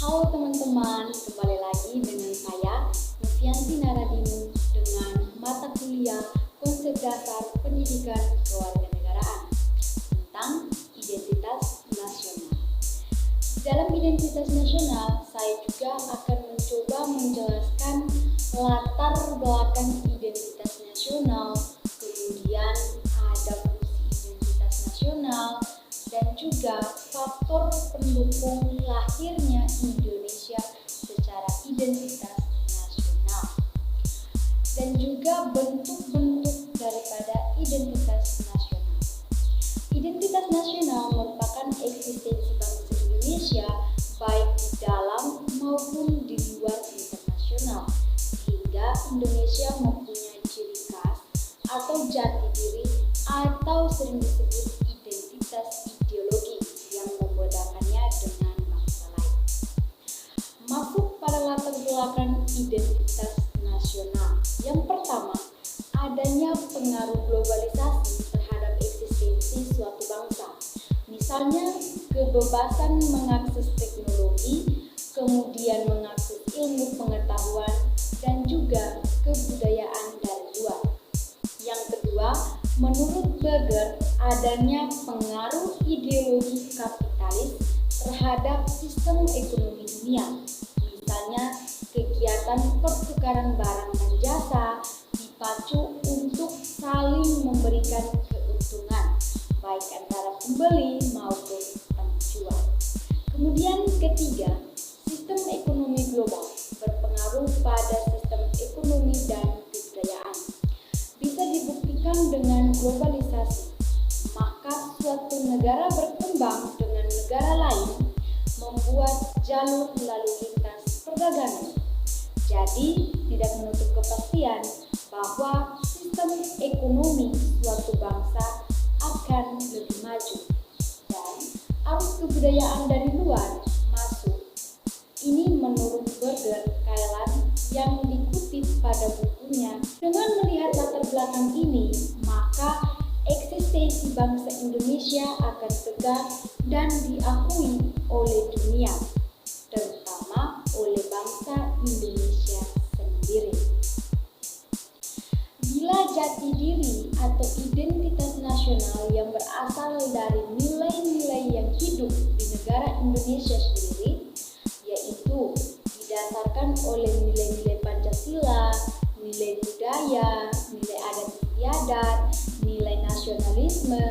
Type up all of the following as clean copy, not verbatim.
Halo teman-teman, kembali lagi dengan saya Novianti Naradinu dengan mata kuliah Konsep Dasar Pendidikan Kewarganegaraan tentang identitas nasional. Dalam identitas nasional, saya juga akan mencoba menjelaskan latar belakang identitas nasional, kemudian ada fungsi identitas nasional, dan juga faktor pendukung lahirnya Indonesia secara identitas nasional, dan juga bentuk-bentuk daripada identitas nasional. Identitas nasional merupakan eksistensi bangsa Indonesia baik di dalam maupun di luar internasional, sehingga Indonesia mempunyai ciri khas atau jati diri atau sering disebut identitas ideologi yang membedakannya dengan bangsa lain. Masuk pada latar belakang identitas nasional. Yang pertama, adanya pengaruh globalisasi terhadap eksistensi suatu bangsa. Misalnya, kebebasan mengakses teknologi, kemudian mengakses ilmu pengetahuan, dan juga kebudayaan dari luar. Yang kedua, menurut Berger, adanya pengaruh ideologi kapitalis terhadap sistem ekonomi dunia. Misalnya, kegiatan pertukaran barang dan jasa dipacu untuk saling memberikan keuntungan, baik antara pembeli maupun penjual. Kemudian ketiga, sistem ekonomi global berpengaruh pada sistem ekonomi dan kebudayaan. Bisa dibuktikan dengan globalisasi, maka suatu negara berkembang dengan negara lain membuat jalur lalu lintas perdagangan. Jadi, tidak menutup kepastian bahwa sistem ekonomi suatu bangsa akan lebih maju dan arus kebudayaan dari luar masuk. Ini menurut Berger Kailan yang dikutip pada bukunya. Dengan melihat latar belakang ini, maka eksistensi bangsa Indonesia akan tegak dan diakui oleh dunia, terutama oleh bangsa Indonesia sendiri. Bila jati diri atau identitas nasional yang berasal dari nilai-nilai yang hidup di negara Indonesia sendiri, yaitu didasarkan oleh nilai-nilai Pancasila, nilai budaya, nilai adat istiadat, nilai nasionalisme,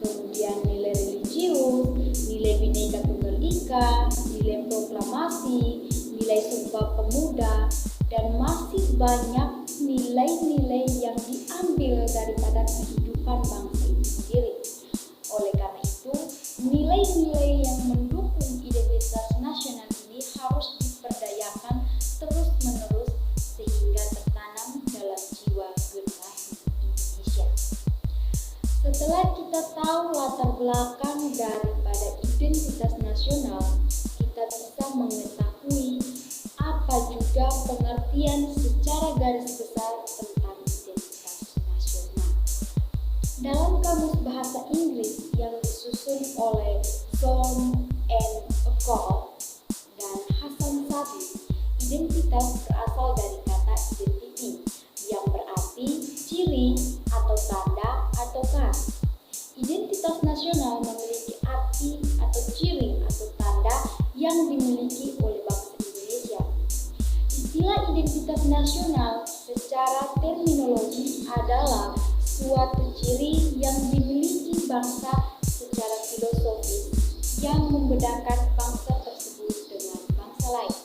kemudian nilai religius, nilai Bhinneka Tunggal Ika, nilai proklamasi, nilai Sumpah Pemuda, dan masih banyak nilai-nilai yang diambil daripada kehidupan bangsa itu sendiri. Oleh karena itu, nilai-nilai yang mendukung identitas nasional ini harus diperdayakan terus-menerus sehingga tertanam dalam jiwa generasi Indonesia. Setelah kita tahu latar belakang daripada identitas nasional, kita bisa mengetahui apa juga pengertian secara garis besar tentang identitas nasional. Dalam Kamus Bahasa Inggris yang disusun oleh Zorn and Acol dan Hasan Sabi, identitas berasal dari kata identity yang berarti ciri atau tanda atau khas. Identitas nasional memiliki arti atau ciri atau tanda yang dimiliki oleh bangsa Indonesia. Istilah identitas nasional secara terminologi adalah suatu ciri yang dimiliki bangsa secara filosofis yang membedakan bangsa tersebut dengan bangsa lain.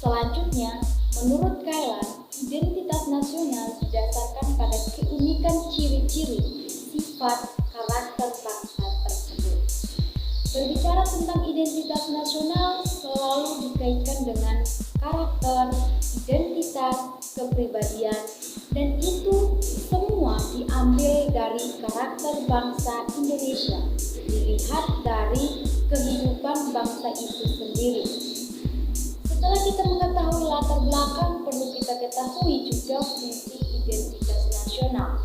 Selanjutnya, menurut Kailan, identitas nasional didasarkan pada keunikan ciri-ciri, sifat, karakter bangsa tersebut. Berbicara tentang identitas nasional selalu dikaitkan dengan karakter, identitas, kepribadian, dan itu semua diambil dari karakter bangsa Indonesia, dilihat dari kehidupan bangsa itu sendiri. Setelah kita mengetahui latar belakang, perlu kita ketahui juga fungsi identitas nasional.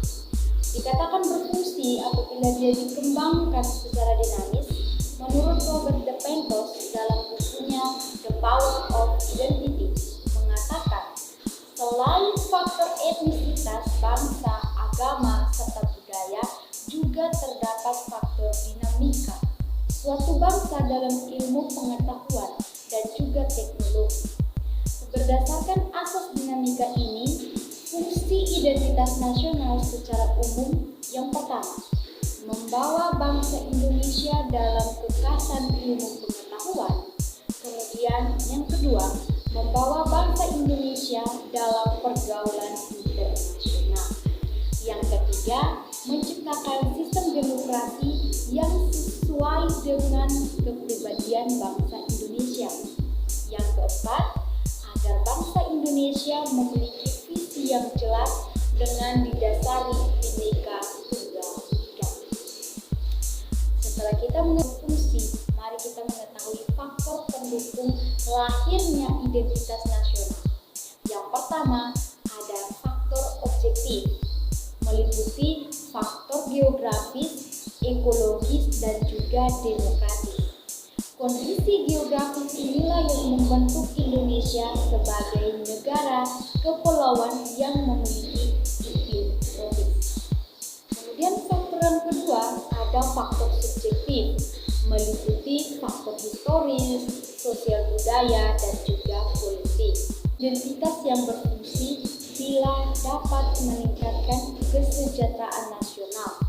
Dikatakan berfungsi apabila dia dikembangkan secara dinamis. Menurut Robert de Pentos dalam bukunya atas faktor dinamika suatu bangsa dalam ilmu pengetahuan dan juga teknologi. Berdasarkan asas dinamika ini, fungsi identitas nasional secara umum yang pertama, membawa bangsa Indonesia dalam kekasan ilmu pengetahuan. Kemudian yang kedua, membawa bangsa Indonesia dalam pergaulan internasional. Yang ketiga, menciptakan sistem demokrasi yang sesuai dengan kepribadian bangsa Indonesia. Yang keempat, agar bangsa Indonesia memiliki visi yang jelas dengan didasari Bhinneka Tunggal Ika. Setelah kita mengetahui fungsi, mari kita mengetahui faktor pendukung lahirnya identitas nasional. Yang pertama, ada faktor objektif, meliputi faktor geografis, ekologis, dan juga demokratis. Kondisi geografis inilah yang membentuk Indonesia sebagai negara kepulauan yang memiliki iklim tropis. Kemudian faktor yang kedua ada faktor subjektif, meliputi faktor historis, sosial budaya, dan juga politik. Identitas yang berfungsi bila dapat meningkatkan kesejahteraan nasional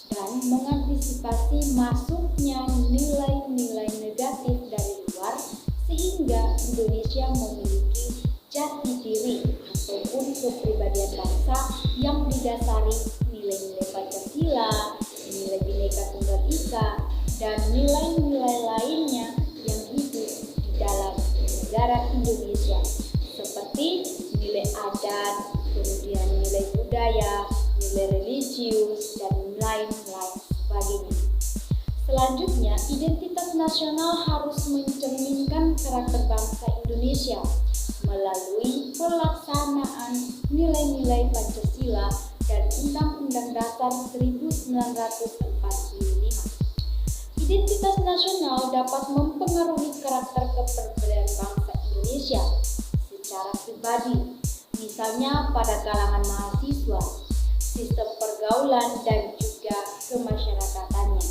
dan mengantisipasi masuknya nilai-nilai negatif dari luar sehingga Indonesia memiliki jati diri ataupun kepribadian bangsa yang didasari nilai-nilai Pancasila, nilai Bhinneka Tunggal Ika, dan nilai-nilai lainnya yang hidup di dalam negara Indonesia seperti nilai adat, kemudian nilai budaya, nilai religius, dan lain-lain sebagainya. Selanjutnya, identitas nasional harus mencerminkan karakter bangsa Indonesia melalui pelaksanaan nilai-nilai Pancasila dan Undang-Undang Dasar 1945. Identitas nasional dapat mempengaruhi karakter kepribadian bangsa Indonesia secara pribadi, misalnya pada kalangan mahasiswa, sistem pergaulan, dan juga kemasyarakatannya.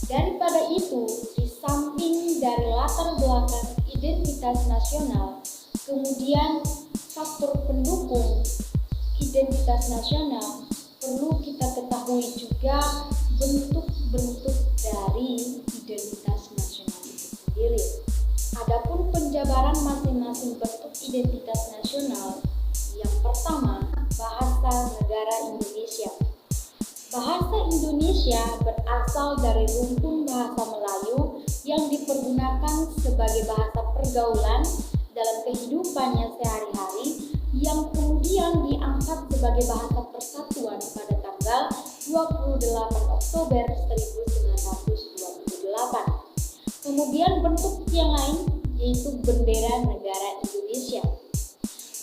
Daripada itu, di samping dari latar belakang identitas nasional, kemudian faktor pendukung identitas nasional, perlu kita ketahui juga bentuk-bentuk dari identitas nasional itu sendiri. Adapun penjabaran masing-masing bentuk identitas nasional, yang pertama, bahasa negara Indonesia. Bahasa Indonesia berasal dari rumpun bahasa Melayu yang dipergunakan sebagai bahasa pergaulan dalam kehidupannya sehari-hari, yang kemudian diangkat sebagai bahasa persatuan pada tanggal 28 Oktober 1928. Kemudian bentuk yang lain yaitu bendera negara Indonesia.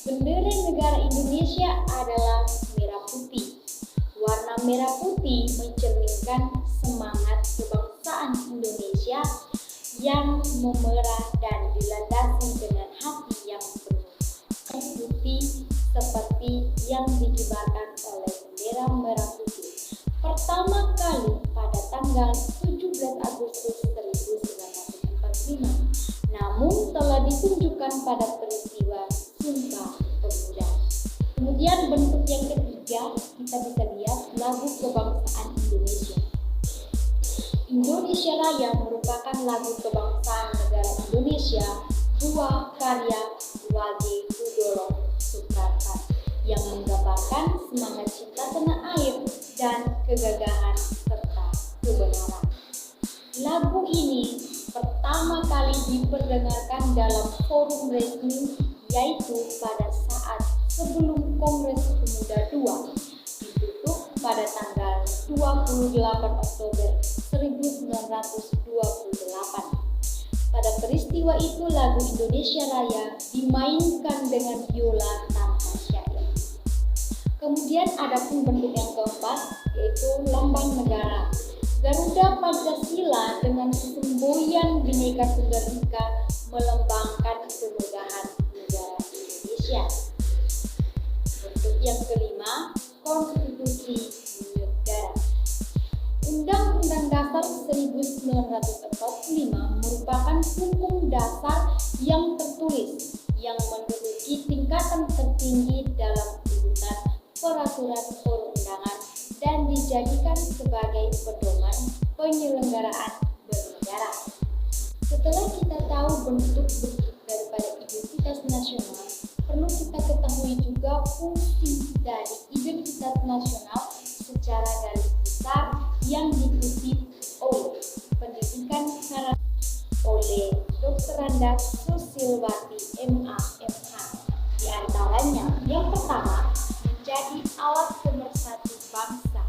Bendera negara Indonesia adalah merah putih. Warna merah putih mencerminkan semangat kebangsaan Indonesia yang memerah dan dilandasi dengan hati yang penuh putih seperti yang dikibarkan oleh bendera merah putih pertama kali pada tanggal 17 Agustus 1945, namun telah ditunjukkan pada peristiwa Sumpah Pemuda. Kemudian bentuk yang ketiga, kita bisa lihat lagu kebangsaan Indonesia. Indonesia Raya merupakan lagu kebangsaan negara Indonesia, buah karya Wage Rudolf Supratman, yang menggambarkan semangat cinta tanah air dan kegagahan serta kebenaran. Lagu ini pertama kali diperdengarkan dalam forum resmi, yaitu pada saat sebelum Kongres Pemuda II ditutup pada tanggal 28 Oktober 1928. Pada peristiwa itu lagu Indonesia Raya dimainkan dengan biola tanpa syair. Kemudian ada pun bentuk yang keempat, yaitu lambang negara. Garuda Pancasila dengan semboyan Bhinneka Tunggal Ika melambangkan kemegahan negara Indonesia. Bentuk yang kelima, konstitusi negara. 1945 merupakan hukum dasar yang tertulis yang menduduki tingkatan tertinggi dalam urutan peraturan perundangan dan dijadikan sebagai pedoman penyelenggaraan bernegara. Setelah kita tahu bentuk-bentuk daripada identitas nasional, perlu kita ketahui juga fungsi dari identitas nasional secara garis besar yang dikutip oleh pendidikan oleh Dr. Randa Susilwati MA/MH. Di antaranya, yang pertama, menjadi alat pemersatu bangsa.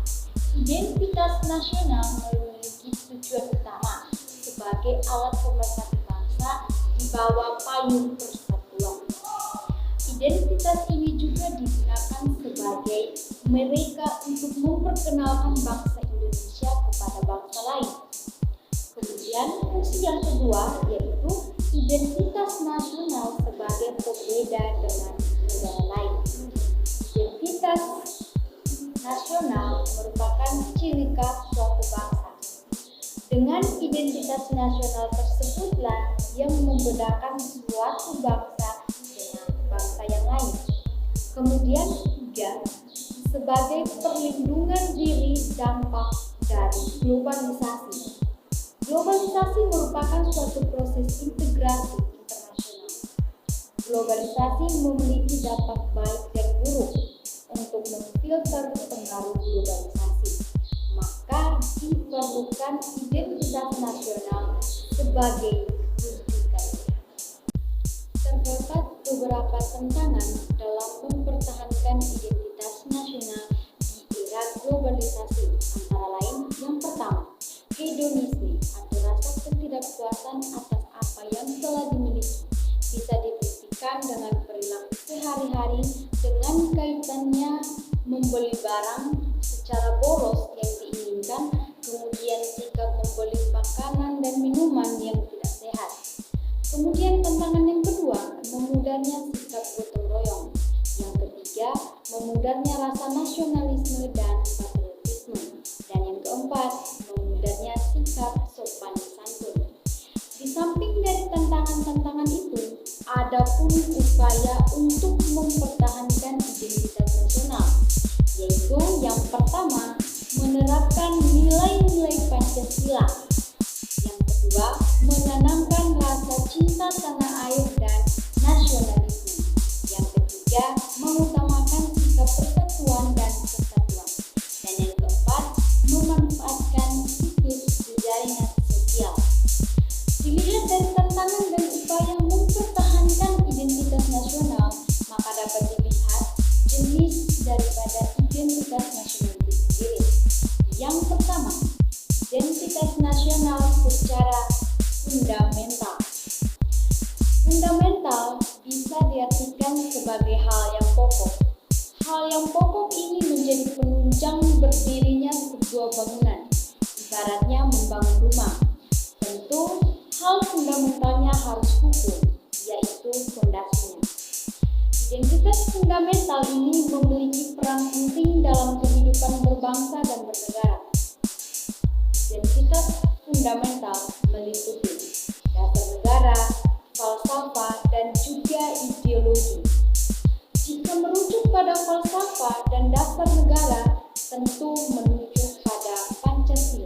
Identitas nasional memiliki tujuan utama sebagai alat pemersatu bangsa di bawah payung persatuan. Identitas ini juga digunakan sebagai mereka untuk memperkenalkan bangsa Indonesia kepada bangsa lain. Kemudian fungsi yang kedua yaitu identitas nasional sebagai pembeda dengan negara lain. Identitas nasional merupakan ciri khas suatu bangsa. Dengan identitas nasional tersebutlah yang membedakan suatu bangsa dengan bangsa yang lain. Kemudian ketiga, sebagai perlindungan diri dampak dari globalisasi. Globalisasi merupakan suatu proses integrasi internasional. Globalisasi memiliki dampak baik dan buruk. Untuk memfilter pengaruh globalisasi, maka diperlukan identitas nasional sebagai rujukan. Terdapat beberapa tantangan dalam mempertahankan identitas nasional di era globalisasi, antara lain yang pertama, hedonisme atau rasa ketidakpuasan atas apa yang telah dimiliki bisa dibuktikan dengan perilaku sehari-hari dengan kaitannya membeli barang secara boros yang diinginkan, kemudian sikap membeli makanan dan minuman yang tidak sehat. Kemudian tantangan yang kedua, memudarnya sikap gotong royong. Yang ketiga, memudarnya rasa nasionalisme dan patriotisme. Dan yang keempat, memudarnya sikap sopan santun. Di samping dari tantangan-tantangan itu, ada pun upaya untuk mempertahankan identitas nasional, yaitu yang pertama, menerapkan nilai-nilai Pancasila. Yang kedua, menanamkan rasa cinta tanah air dan nasionalisme. Yang ketiga, mengutamakan sikap persatuan dan kesatuan. Dan yang keempat, memanfaatkan siklus jaringan sosial. Dilihat dari tantangan dan upaya mempertahankan identitas nasional, maka dapat dilihat jenis daripada identitas nasional itu sendiri. Yang pertama, identitas nasional secara fundamental. Fundamental bisa diartikan sebagai hal yang pokok. Hal yang pokok ini menjadi penunjang berdirinya sebuah bangunan, ibaratnya membangun rumah. Tentu, hal fundamentalnya harus kukuh, yaitu fondasinya. Identitas fundamental ini memiliki peran penting dalam kehidupan berbangsa dan bernegara. Identitas fundamental meliputi dasar negara, falsafah, dan juga ideologi. Jika merujuk pada falsafah dan dasar negara, tentu merujuk pada Pancasila.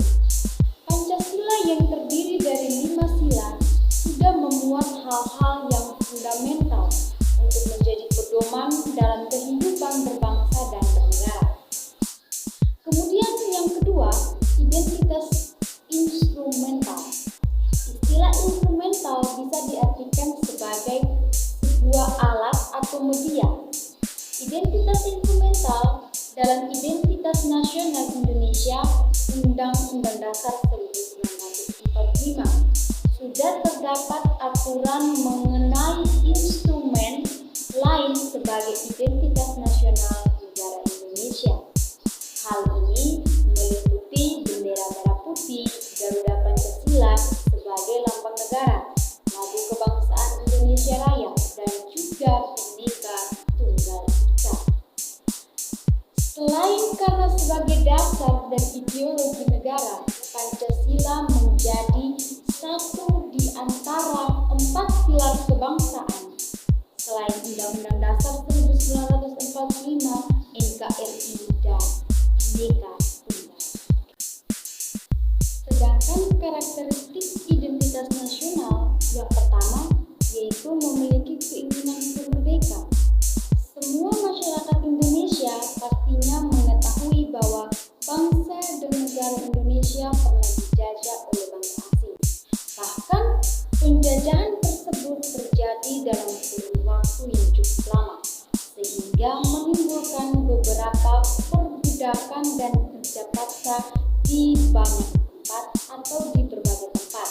Pancasila yang terdiri dari 5 sila sudah memuat hal-hal yang fundamental untuk menjadi pedoman dalam kehidupan berbangsa dan bernegara. Kemudian yang kedua, identitas instrumental. Istilah instrumental bisa diartikan sebagai sebuah alat atau media. Identitas instrumental dalam identitas nasional Indonesia Undang-Undang Dasar 1945 sudah terdapat aturan mengenai instrumen lain sebagai identitas nasional negara Indonesia. Hal ini meliputi bendera merah putih, Garuda Pancasila sebagai lambang negara, lagu kebangsaan Indonesia Raya, dan juga Bhinneka Tunggal Ika. Selain karena sebagai dasar dan ideologi negara, Pancasila menjadi gelar kebangsaan. Selain Undang-Undang Dasar 1945, NKRI, dan Bhinneka Tunggal. Sedangkan karakteristik identitas nasional yang pertama yaitu memiliki keinginan merdeka. Semua masyarakat Indonesia pastinya mengetahui bahwa bangsa dan negara Indonesia pernah dijajah oleh bangsa asing. Bahkan penjajahan tersebut terjadi dalam kurun waktu yang cukup lama, sehingga menimbulkan beberapa perbudakan dan kerja paksa di banyak tempat atau di berbagai tempat.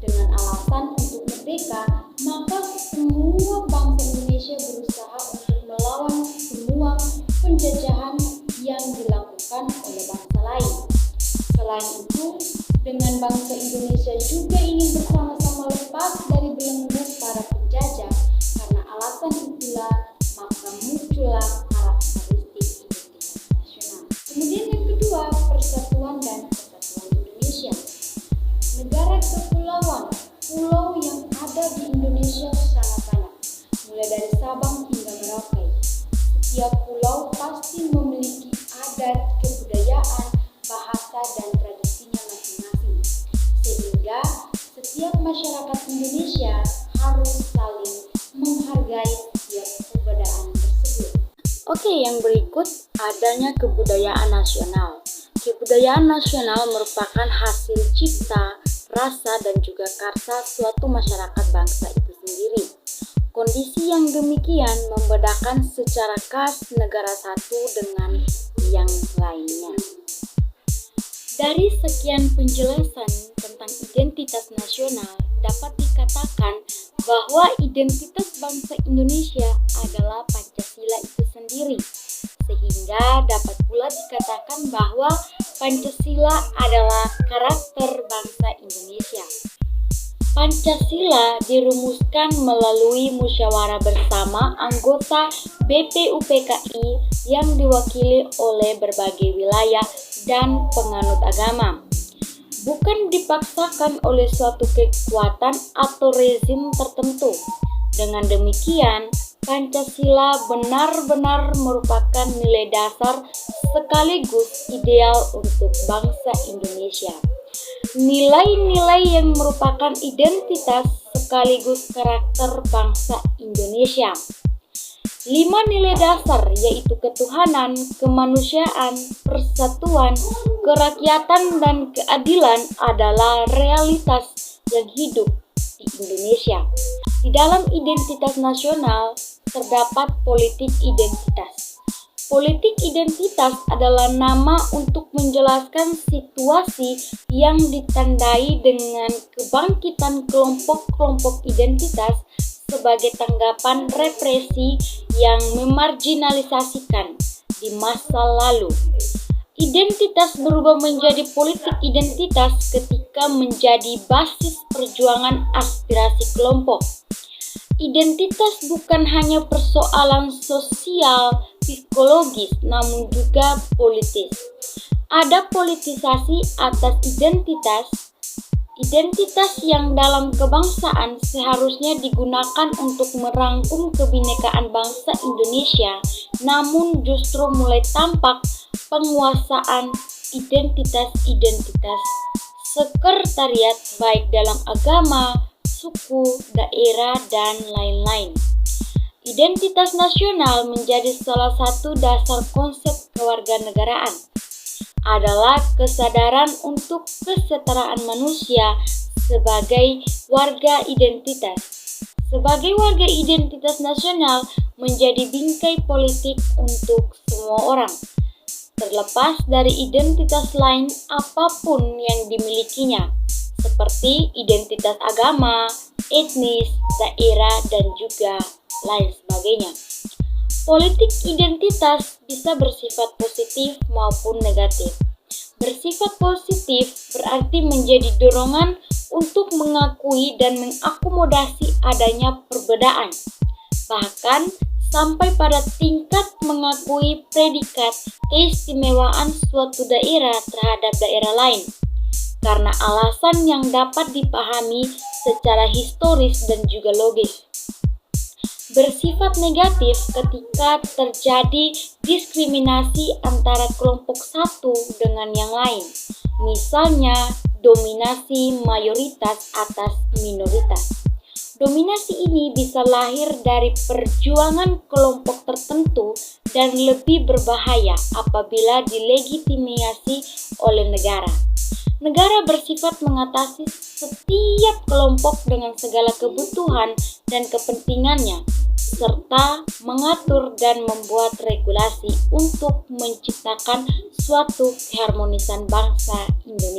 Dengan alasan untuk merdeka, maka semua bangsa Indonesia berusaha untuk melawan semua penjajahan yang dilakukan oleh bangsa lain. Selain itu, dengan bangsa Indonesia juga ingin bersama-sama lepas dari belenggu para penjajah. Karena alasan itulah, maka muncullah karakteristik identitas nasional. Kemudian yang kedua, persatuan dan kesatuan Indonesia. Negara kepulauan, pulau yang ada di Indonesia sangat banyak, mulai dari Sabang hingga Merauke. Setiap pulau pasti memiliki adat, kebudayaan, bahasa, dan tradisinya masing-masing. Sehingga setiap masyarakat Indonesia harus saling menghargai setiap kebudayaan tersebut. Oke, yang berikut adanya kebudayaan nasional. Kebudayaan nasional merupakan hasil cipta, rasa, dan juga karsa suatu masyarakat bangsa itu sendiri. Kondisi yang demikian membedakan secara khas negara satu dengan yang lainnya. Dari sekian penjelasan tentang identitas nasional, dapat dikatakan bahwa identitas bangsa Indonesia adalah Pancasila itu sendiri. Sehingga dapat pula dikatakan bahwa Pancasila adalah karakter bangsa Indonesia. Pancasila dirumuskan melalui musyawarah bersama anggota BPUPKI yang diwakili oleh berbagai wilayah dan penganut agama. Bukan dipaksakan oleh suatu kekuatan atau rezim tertentu. Dengan demikian, Pancasila benar-benar merupakan nilai dasar sekaligus ideal untuk bangsa Indonesia. Nilai-nilai yang merupakan identitas sekaligus karakter bangsa Indonesia. 5 nilai dasar yaitu ketuhanan, kemanusiaan, persatuan, kerakyatan, dan keadilan adalah realitas yang hidup di Indonesia. Di dalam identitas nasional terdapat politik identitas. Politik identitas adalah nama untuk menjelaskan situasi yang ditandai dengan kebangkitan kelompok-kelompok identitas sebagai tanggapan represi yang memarginalisasikan di masa lalu. Identitas berubah menjadi politik identitas ketika menjadi basis perjuangan aspirasi kelompok. Identitas bukan hanya persoalan sosial, psikologis, namun juga politis. Ada politisasi atas identitas yang dalam kebangsaan seharusnya digunakan untuk merangkum kebinekaan bangsa Indonesia, namun justru mulai tampak penguasaan identitas sekretariat baik dalam agama, suku, daerah, dan lain-lain. Identitas nasional menjadi salah satu dasar konsep kewarganegaraan. Adalah kesadaran untuk kesetaraan manusia sebagai warga identitas. Sebagai warga identitas nasional menjadi bingkai politik untuk semua orang, terlepas dari identitas lain apapun yang dimilikinya, seperti identitas agama, etnis, daerah, dan juga lain sebagainya. Politik identitas bisa bersifat positif maupun negatif. Bersifat positif berarti menjadi dorongan untuk mengakui dan mengakomodasi adanya perbedaan, bahkan sampai pada tingkat mengakui predikat keistimewaan suatu daerah terhadap daerah lain. karena alasan yang dapat dipahami secara historis dan juga logis. Bersifat negatif ketika terjadi diskriminasi antara kelompok satu dengan yang lain. Misalnya, dominasi mayoritas atas minoritas. Dominasi ini bisa lahir dari perjuangan kelompok tertentu dan lebih berbahaya apabila dilegitimasi oleh negara. Negara bersifat mengatasi setiap kelompok dengan segala kebutuhan dan kepentingannya, serta mengatur dan membuat regulasi untuk menciptakan suatu keharmonisan bangsa Indonesia.